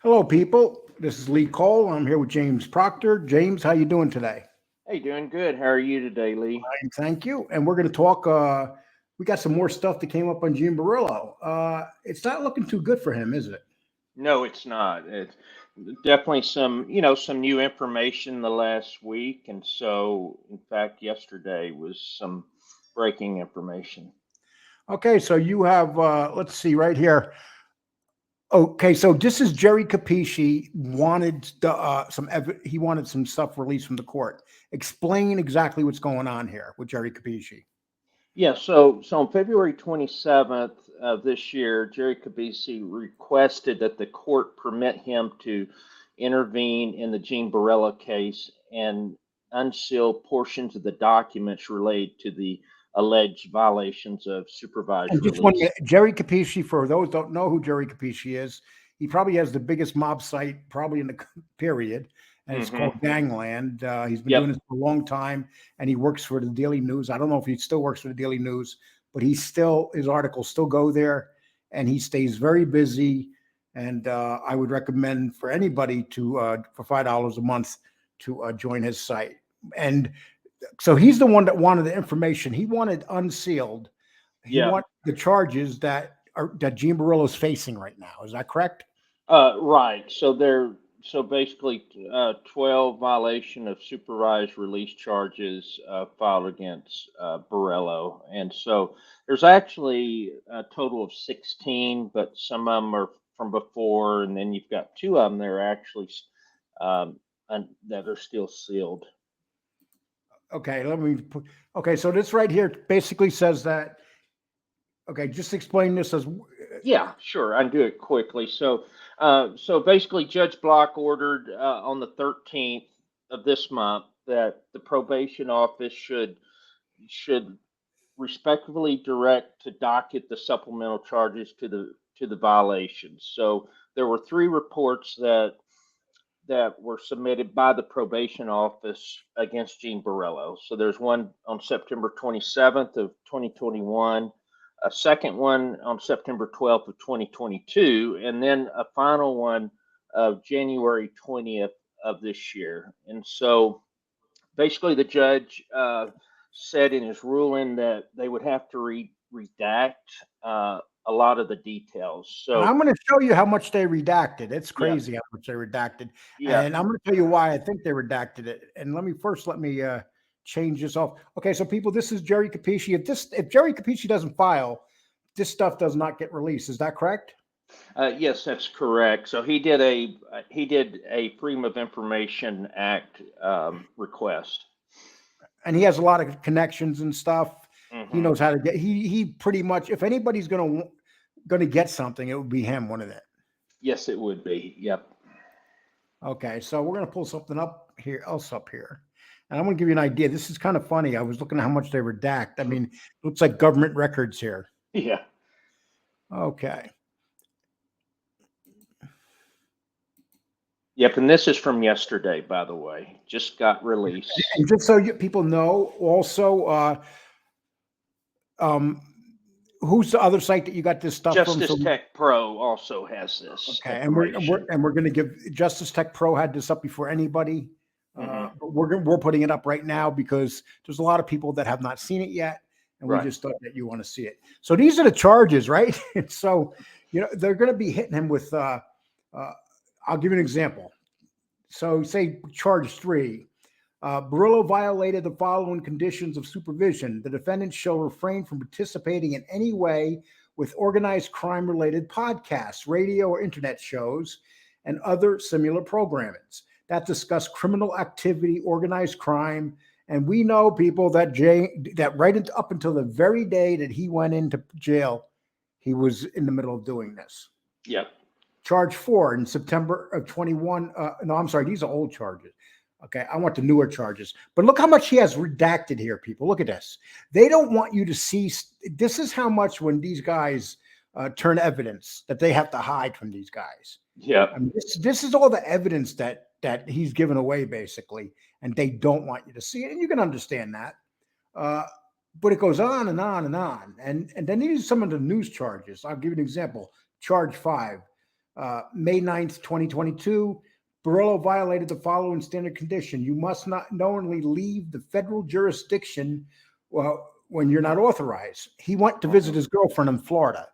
Hello, people. This is Lee Cole. I'm here with James Proctor. James, how you doing today? Hey, doing good. How are you today, Lee? Fine, thank you. And we're going to talk. We got some more stuff that came up on Gene Borrello. It's not looking too good for him, is it? No, it's not. It's definitely some new information the last week, and so in fact, yesterday was some breaking information. Okay, so you have. Let's see right here. Okay, so this is Jerry Capisci wanted he wanted some stuff released from the court. Explain exactly what's going on here with Jerry Capisci. Yeah, so on February 27th of this year, Jerry Kabisi requested that the court permit him to intervene in the Gene Borrello case and unseal portions of the documents related to the alleged violations of supervised And just one release. minute, Jerry Capisci, for those who don't know who Jerry Capisci is, he probably has the biggest mob site probably in the period, and it's Hmm. called Gangland. He's been doing Yep. this for a long time, and he works for the Daily News. I don't know if he still works for the Daily News, but his articles still go there, and he stays very busy. And I would recommend for anybody to for $5 a month to join his site. And so he's the one that wanted the information. He wanted unsealed. He Yeah. want the charges that Gene Borrello is facing right now. Is that correct? Right. So basically 12 violation of supervised release charges filed against Borrello, and so there's actually a total of 16, but some of them are from before, and then you've got two of them that are actually that are still sealed. Okay, let me put. Okay, so this right here basically says that. Okay, just explain this as. Yeah, sure. I can do it quickly. So basically, Judge Block ordered on the 13th of this month that the probation office should respectfully direct to docket the supplemental charges to the violations. So there were three reports that were submitted by the probation office against Gene Borrello. So there's one on September 27th of 2021, a second one on September 12th of 2022, and then a final one of January 20th of this year. And so basically the judge said in his ruling that they would have to redact a lot of the details. And So I'm going to show you how much they redacted. It's yeah, crazy how much they redacted, yeah, and I'm going to tell you why I think they redacted it. And let me change this off. Okay, so people, this is Jerry Capisci. If Jerry Capisci doesn't file, this stuff does not get released. Is that correct? yes, that's correct. So he did a Freedom of Information Act request. And he has a lot of connections and stuff. He Hmm. knows how to get. He pretty much. If anybody's gonna get something, it would be him. One of them. Yes, it would be. Yep. Okay, so we're gonna pull something up here, and I'm gonna give you an idea. This is kind of funny. I was looking at how much they redact. I mean, it looks like government records here. Yeah. Okay. Yep. And this is from yesterday, by the way. Just got released. And just so people know, also, um, who's the other site that you got this stuff from? Justice Tech Pro also has this Okay, information. and we're going to give Justice Tech Pro had this up before anybody, Hmm. but we're putting it up right now because there's a lot of people that have not seen it yet, and we Right. just thought that you want to see it. So these are the charges, right? So they're going to be hitting him with. I'll give you an example. So say charge 3. Borrello violated the following conditions of supervision. The defendant shall refrain from participating in any way with organized crime-related podcasts, radio or internet shows, and other similar programmings that discuss criminal activity, organized crime. And we know, people, that right up until the very day that he went into jail, he was in the middle of doing this. Yep. Charge 4 in September of 21. No, I'm sorry. These are old charges. Okay, I want the newer charges. But look how much he has redacted here, people. Look at this. They don't want you to see. This is how much when these guys turn evidence that they have to hide from these guys. Yep. I mean, this is all the evidence that he's given away, basically, and they don't want you to see it. And you can understand that. But it goes on and on and on. And then these are some of the news charges. I'll give you an example. Charge 5. May 9th, 2022, Borrello violated the following standard condition. You must not knowingly leave the federal jurisdiction when you're not authorized. He went to visit his girlfriend in Florida.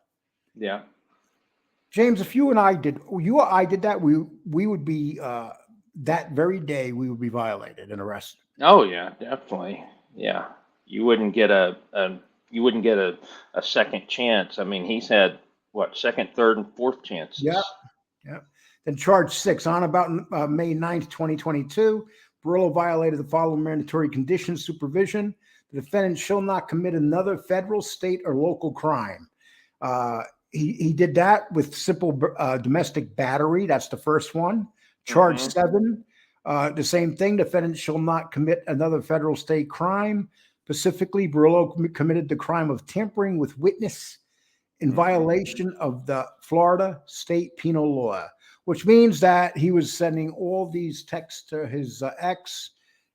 Yeah. James, if you and I did, that, we would be, that very day, we would be violated and arrested. Oh yeah, definitely. Yeah. You wouldn't get a second chance. I mean, he's had what, second, third, and fourth chances. Yeah. Yeah. Then charge 6, on about May 9th, 2022, Borrello violated the following mandatory conditions supervision. The defendant shall not commit another federal, state, or local crime. He did that with simple domestic battery. That's the first one. Charge 7, the same thing. Defendant shall not commit another federal, state crime. Specifically, Borrello committed the crime of tampering with witness in violation of the Florida state penal law, which means that he was sending all these texts to his ex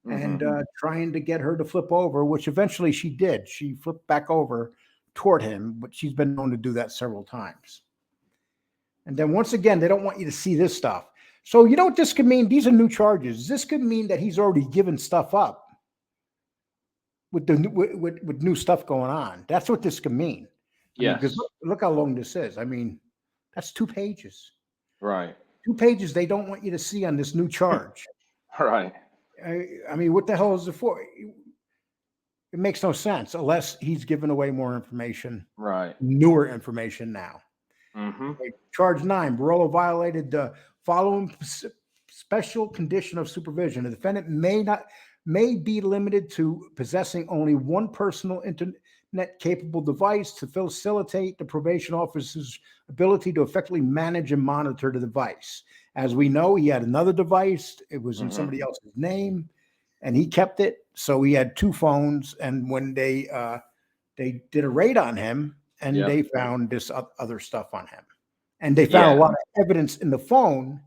and trying to get her to flip over, which eventually she did. She flipped back over toward him, but she's been known to do that several times. And then once again, they don't want you to see this stuff. So you know what this could mean? These are new charges. This could mean that he's already given stuff up with new stuff going on. That's what this could mean. Yes. Because look how long this is. I mean, that's 2 pages. Right. 2 pages they don't want you to see on this new charge. Right. I mean, what the hell is it for? It makes no sense unless he's given away more information. Right. Newer information now. Okay, charge 9, Borrello violated the following special condition of supervision. The defendant may be limited to possessing only one personal internet-capable device to facilitate the probation officer's ability to effectively manage and monitor the device. As we know, he had another device. It was in somebody else's name, and he kept it. So he had 2 phones. And when they did a raid on him, and they found this other stuff on him, and they found a lot of evidence in the phone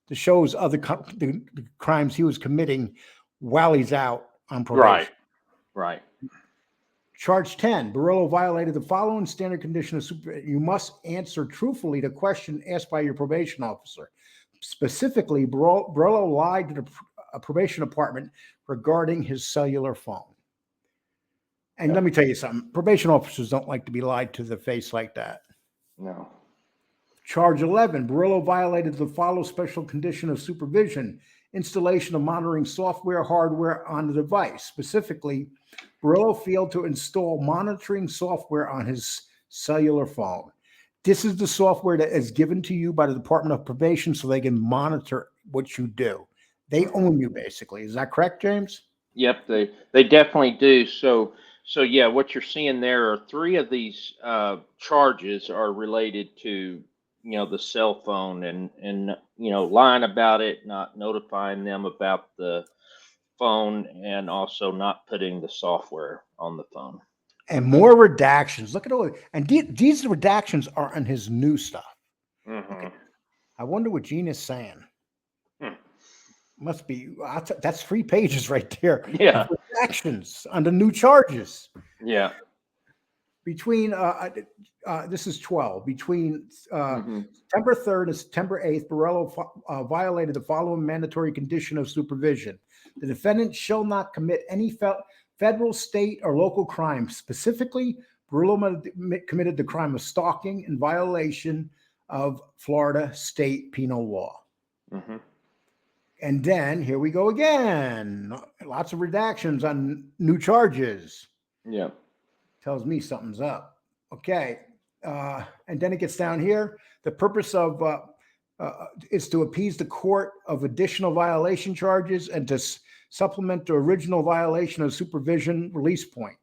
that shows the crimes he was committing while he's out on probation. Right. Charge 10, Borrello violated the following standard condition of supervision. You must answer truthfully to question asked by your probation officer. Specifically, Borrello lied to the probation department regarding his cellular phone. And let me tell you something. Probation officers don't like to be lied to the face like that. No. Charge 11, Borrello violated the following special condition of supervision. Installation of monitoring software, hardware on the device. Specifically, Borrello failed to install monitoring software on his cellular phone. This is the software that is given to you by the Department of Probation so they can monitor what you do. They own you, basically. Is that correct, James? Yep, they definitely do. So yeah, what you're seeing there are 3 of these charges are related to, the cell phone and lying about it, not notifying them about the phone, and also not putting the software on the phone. And more redactions. Look at all, and these redactions are on his new stuff. I wonder what Gene is saying. Must be, that's 3 pages right there. Yeah. Redactions on the new charges. Yeah. Between, this is 12. Between September 3rd and September 8th, Borrello violated the following mandatory condition of supervision. The defendant shall not commit any federal, state, or local crime. Specifically, Borrello committed the crime of stalking in violation of Florida state penal law. And then here we go again. Lots of redactions on new charges. Yeah. Tells me something's up. Okay. And then it gets down here. The purpose of is to appease the court of additional violation charges and to supplement the original violation of supervision release point.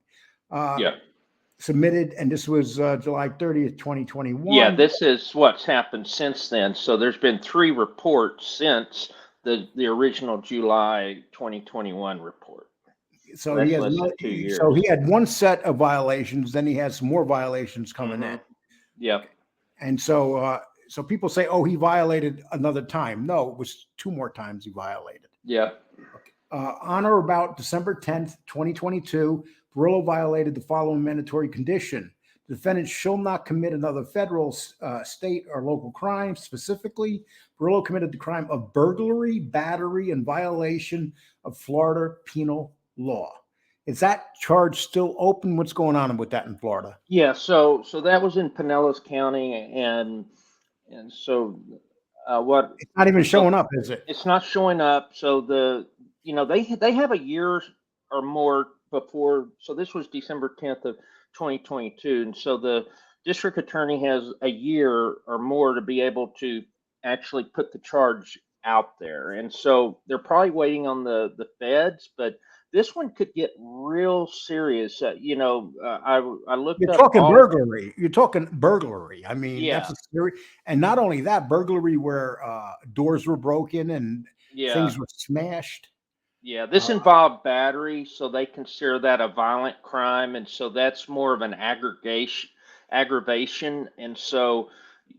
Submitted, and this was July 30th, 2021. Yeah, this is what's happened since then. So there's been 3 reports since the original July 2021 report. So he has 2 years. So he had 1 set of violations, then he has some more violations coming in. Yep. And so people say, oh, he violated another time. No, it was 2 more times he violated. Yep. On or about December 10th, 2022, Borrello violated the following mandatory condition. The defendant shall not commit another federal, state, or local crime. Specifically, Borrello committed the crime of burglary, battery, and violation of Florida penal law. Is that charge still open? What's going on with that in Florida? Yeah, so that was in Pinellas County, and so what It's not even so showing up, is it? it's not showing up. So they have a year or more before. So this was December 10th of 2022, and so the district attorney has a year or more to be able to actually put the charge out there, and so they're probably waiting on the feds, but this one could get real serious. I looked You're up talking all. burglary. You're talking burglary. I mean, that's Yeah, a serious, and not only that, burglary where doors were broken and yeah, things were smashed. yeah. This Uh, involved battery, so they consider that a violent crime, and so that's more of an aggravation, and so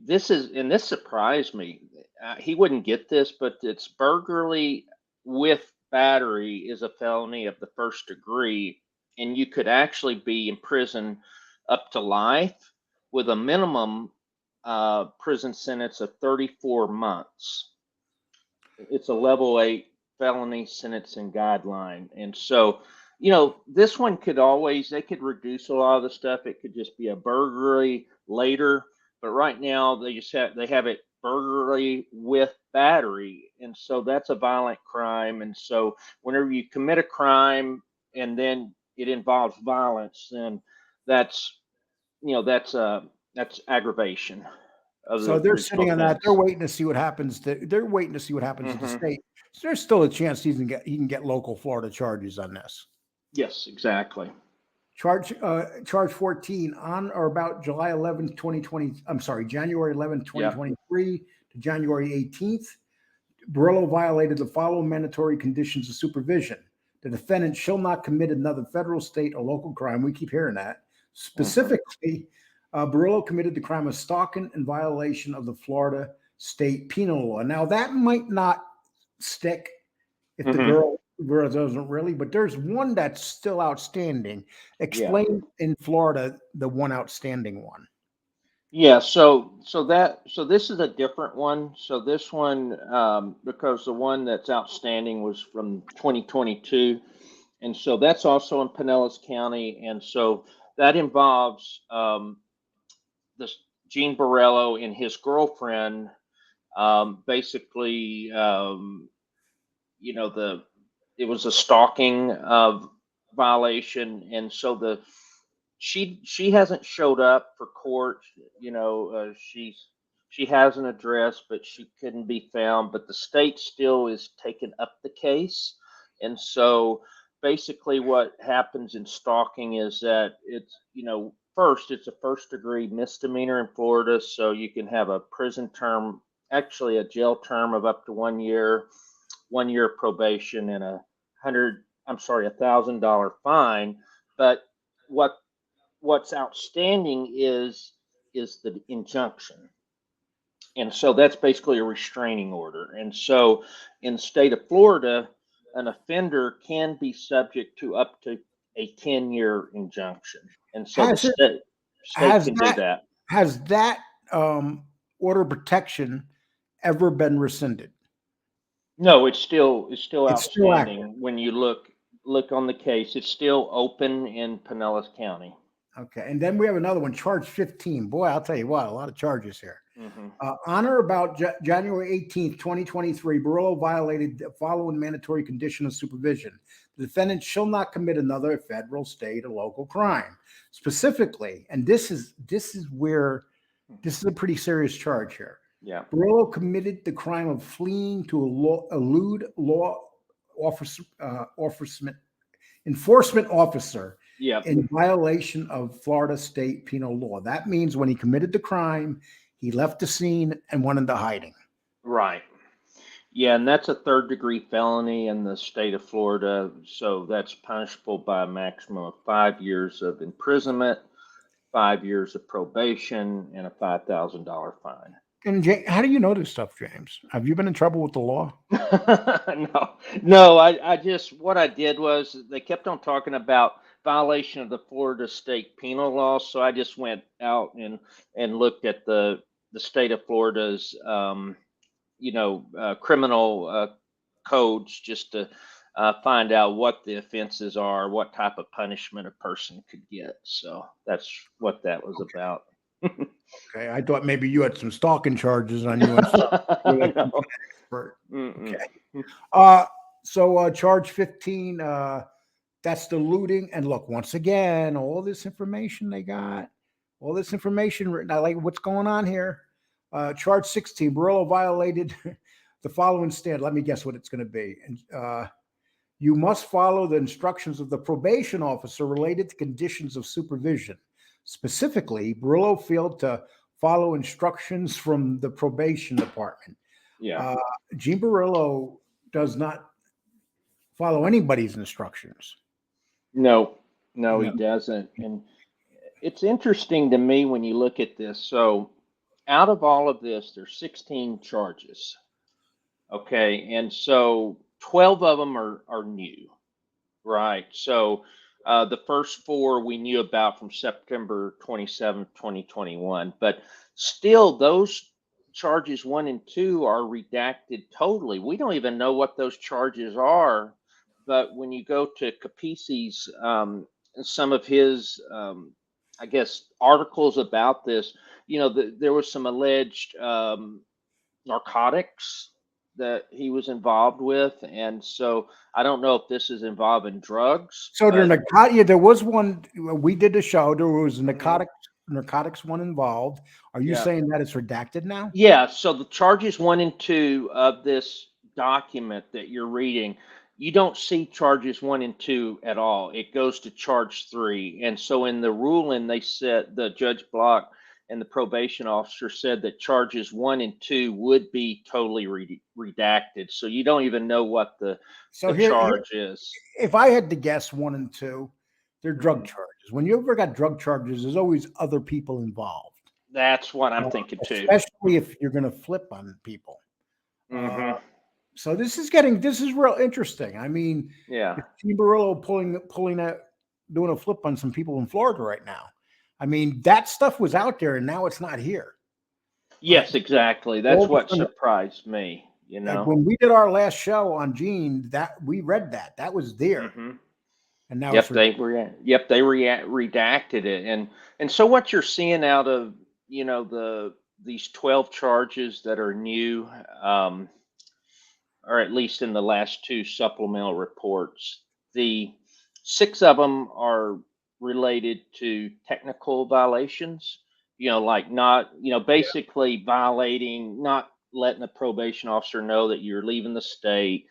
this surprised me. He wouldn't get this, but it's burglary with battery is a felony of the first degree, and you could actually be in prison up to life with a minimum prison sentence of 34 months. It's a level 8 felony sentencing guideline. And so, this one they could reduce a lot of the stuff. It could just be a burglary later. But right now they have it burglary with battery. And so that's a violent crime. And so whenever you commit a crime and then it involves violence, then that's, that's aggravation of so the they're original sitting on that. They're offense. waiting to see what happens. They're waiting to see what happens to the Hmm. state. So there's still a chance he can get local Florida charges on this. Yes, exactly. Charge 14 on or about July 11th, 2020. I'm sorry, January 11th, Yep. 2023 to January 18th. Borrello violated the following mandatory conditions of supervision. The defendant shall not commit another federal, state, or local crime. We keep hearing that. Hmm. Specifically, Borrello committed the crime of stalking in violation of the Florida state penal law. Now, that might not stick if the Hmm. girl doesn't really, but there's one that's still outstanding. Yeah. Explain in Florida the one outstanding one. Yeah, so this is a different one. So this one, because the one that's outstanding was from 2022, and so that's also in Pinellas County, and so that involves this Gene Borrello and his girlfriend. Basically, the it was a stalking violation, and so she hasn't showed up for court. She has an address, but she couldn't be found. But the state still is taking up the case, and so basically, what happens in stalking is that first it's a first degree misdemeanor in Florida, so you can have a prison term, actually a jail term of up to 1 year, 1 year probation, and $1,000 fine. But what what's outstanding is the injunction, and so that's basically a restraining order. And so in the state of Florida, an offender can be subject to up to a 10-year injunction, and so the Has it state has can do that that. has that order of protection ever been rescinded? No, it's still It's still active. outstanding. When you look on the case, it's still open in Pinellas County. Okay. And then we have another one, charge 15. Boy, I'll tell you what, a lot of charges here. Hmm. On or about January 18th, 2023, Borrello violated the following mandatory condition of supervision. The defendant shall not commit another federal, state, or local crime. Specifically, and this is where this is a pretty serious charge here. Yeah. Borrello committed the crime of fleeing to elude law officer, enforcement officer Yeah. in violation of Florida state penal law. That means when he committed the crime, he left the scene and went into hiding. Right. Yeah, and that's a third degree felony in the state of Florida. So that's punishable by a maximum of 5 years of imprisonment, 5 years of probation, and a $5,000 fine. And how do you know this stuff, James? Have you been in trouble with the law? No, no. What I did was they kept on talking about violation of the Florida state penal law. So I just went out and looked at the state of Florida's criminal codes, just to find out what the offenses are, what type of punishment a person could get. So that's what that was about. Okay, I thought maybe you had some stalking charges on you. And you're like No. an expert. Mm-mm. Okay. So charge 15. That's the looting. And look, once again, all this information they got, all this information written. I like what's going on here. Charge 16. Borrello violated the following stand. Let me guess what it's going to be. And you must follow the instructions of the probation officer related to conditions of supervision. Specifically, Borrello failed to follow instructions from the probation department. Yeah. Gene Borrello does not follow anybody's instructions. No, he doesn't. And it's interesting to me when you look at this. So out of all of this, there's 16 charges. Okay. And so 12 of them are new, right? So the first 4 we knew about from September 27th, 2021. But still, those charges 1 and 2 are redacted totally. We don't even know what those charges are. But when you go to Capisi's, some of his, I guess, articles about this, there was some alleged narcotics that he was involved with. And so I don't know if this is involving drugs. So but, there was one, we did the show, there was a Mhm. narcotics one involved. Are you Yeah. saying that it's redacted now? Yeah, so the charges 1 and 2 of this document that you're reading, you don't see charges 1 and 2 at all. It goes to charge 3. And so in the ruling, they said, the Judge Block and the probation officer said that charges 1 and 2 would be totally redacted. So you don't even know what the Here, charge is. if I had to guess 1 and 2, they're drug Mhm. charges. When you ever got drug charges, there's always other people involved. That's what I'm thinking too. Especially if you're going to flip on people. Hmm. So this is real interesting. I mean, Yeah. Gene Borrello doing a flip on some people in Florida right now. I mean, that stuff was out there and now it's not here. Yes, exactly. That's what surprised me, Like when we did our last show on Gene, that we read that was there, Hmm. and now Yep, it's redacted it. And so what you're seeing out of, these 12 charges that are new, or at least in the last 2 supplemental reports, the 6 of them are related to technical violations, like not, basically violating, not letting the probation officer know that you're leaving the state.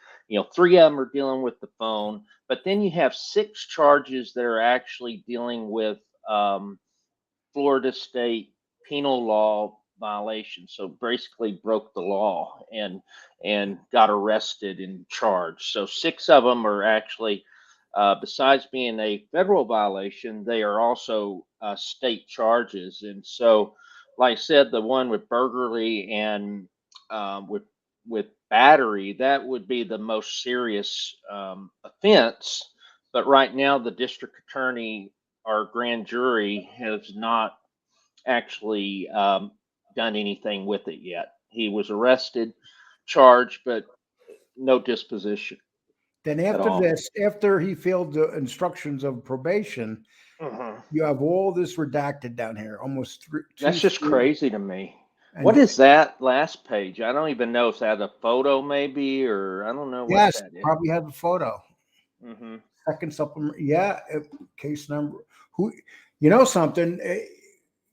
3 of them are dealing with the phone, but then you have 6 charges that are actually dealing with Florida state penal law violations. So basically broke the law and got arrested and charged. So 6 of them are actually, besides being a federal violation, they are also state charges. And so, like I said, the one with burglary and with battery, that would be the most serious offense. But right now, the district attorney, our grand jury, has not actually done anything with it yet. He was arrested, charged, but no disposition then at after all. this, after he failed the instructions of probation, Mhm. you have all this redacted down here, almost That's just crazy to me. What And is that last page? I don't even know if that a photo maybe, or I don't know what yes, that is. probably have a photo. Hmm. Second supplement, yeah, case number. Something?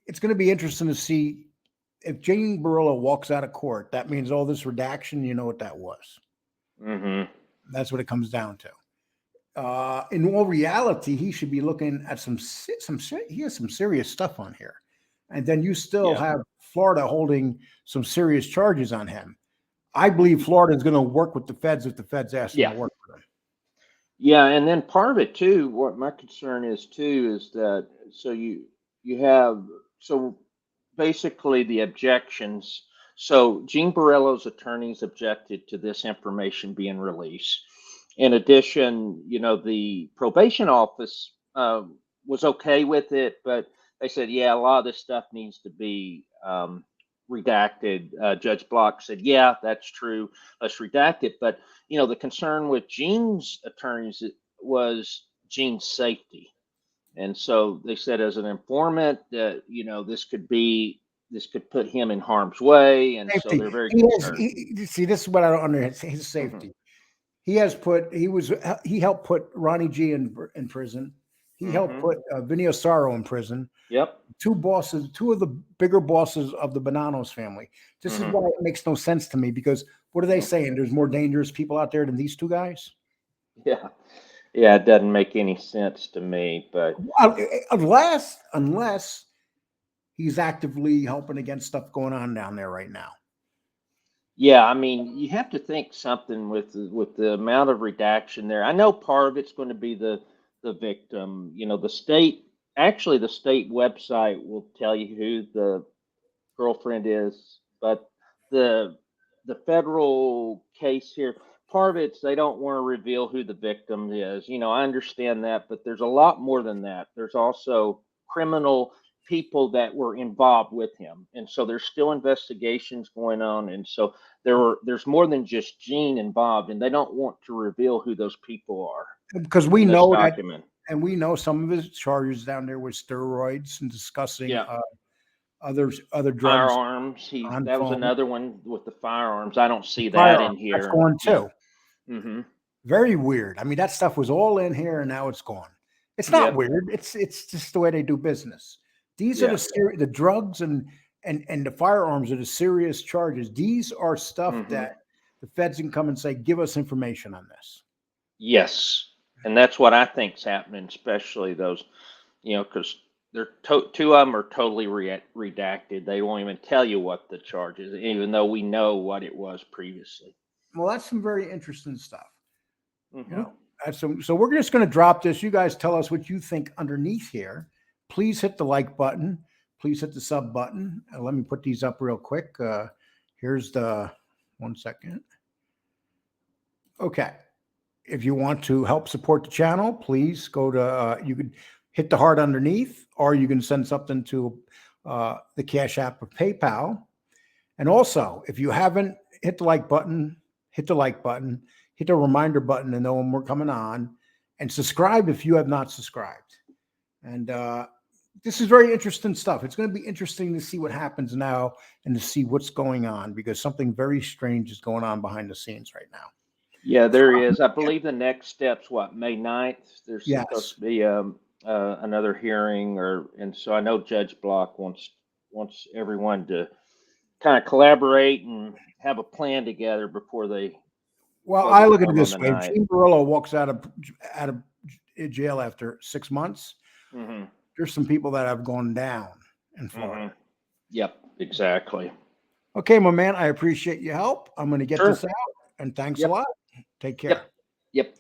It's going to be interesting to see if Gene Borrello walks out of court. That means all this redaction. You know what that was. Hmm. That's what it comes down to. In all reality, he should be looking at he has some serious stuff on here, and then you still Yeah. have Florida holding some serious charges on him. I believe Florida is going to work with the feds if the feds ask them to Yeah. work with them. Yeah, and then part of it too, what my concern is too, is that so you have so basically the objections. So Gene Borrello's attorneys objected to this information being released. In addition, the probation office was okay with it, but they said, yeah, a lot of this stuff needs to be redacted. Judge Block said, yeah, that's true. Let's redact it. But, the concern with Gene's attorneys was Gene's safety. And so they said, as an informant, that, this could put him in harm's way. And so Safety. they're very He has, concerned. see, this is what I don't understand. His Hmm. safety. He helped put Ronnie G in prison. He helped Hmm. put Vinny Osaro in prison. Yep. Two of the bigger bosses of the Bonanos family. This is Hmm. why it makes no sense to me, because what are they saying? There's more dangerous people out there than these two guys? Yeah. Yeah. It doesn't make any sense to me, but Unless he's actively helping against stuff going on down there right now. yeah, I mean, you have to think something with the amount of redaction there. I know part of it's going to be the victim. The state website will tell you who the girlfriend is, but the the federal case here, part of it's they don't want to reveal who the victim is. I understand that, but there's a lot more than that. There's also criminal people that were involved with him, and so there's still investigations going on, and so there's more than just Gene involved, and they don't want to reveal who those people are Because we in this know that, document. and we know some of his charges down there with steroids and discussing Yeah. other drugs Firearms. on That was phone. another one with the firearms. I don't see that Firearms, in that's here. gone Yeah. too. Hmm. Very weird. I mean, that stuff was all in here and now it's gone. It's not Yep. weird. It's just the way they do business. These are Yeah. the drugs and the firearms are the serious charges. These are stuff Hmm. that the feds can come and say, give us information on this. Yes, and that's what I think's happening, especially those, because two of them are totally redacted. They won't even tell you what the charge is, even though we know what it was previously. Well, that's some very interesting stuff. You Hmm. know, so we're just going to drop this. You guys tell us what you think underneath here. Please hit the like button. Please hit the sub button. Let me put these up real quick. Here's the 1 second. Okay. If you want to help support the channel, please go to, you could hit the heart underneath, or you can send something to the Cash App or PayPal. And also, if you haven't hit the like button, hit the like button, hit the reminder button to know when we're coming on, and subscribe if you have not subscribed. And this is very interesting stuff. It's going to be interesting to see what happens now and to see what's going on, because something very strange is going on behind the scenes right now. Yeah, there is. I believe the next step's what, May 9th? There's Yes. supposed to be another hearing, and so I know Judge Block wants everyone to kind of collaborate and have a plan together before they Well, close I it look at it down on this the way. If night. Gene Borrello walks out of jail after 6 months, Hmm. there's some people that have gone down in Hmm. Florida. Yep, exactly. Okay, my man, I appreciate your help. I'm going to get Sure. this out, and thanks a Yep. lot. Take care. Yep. Yep. Thank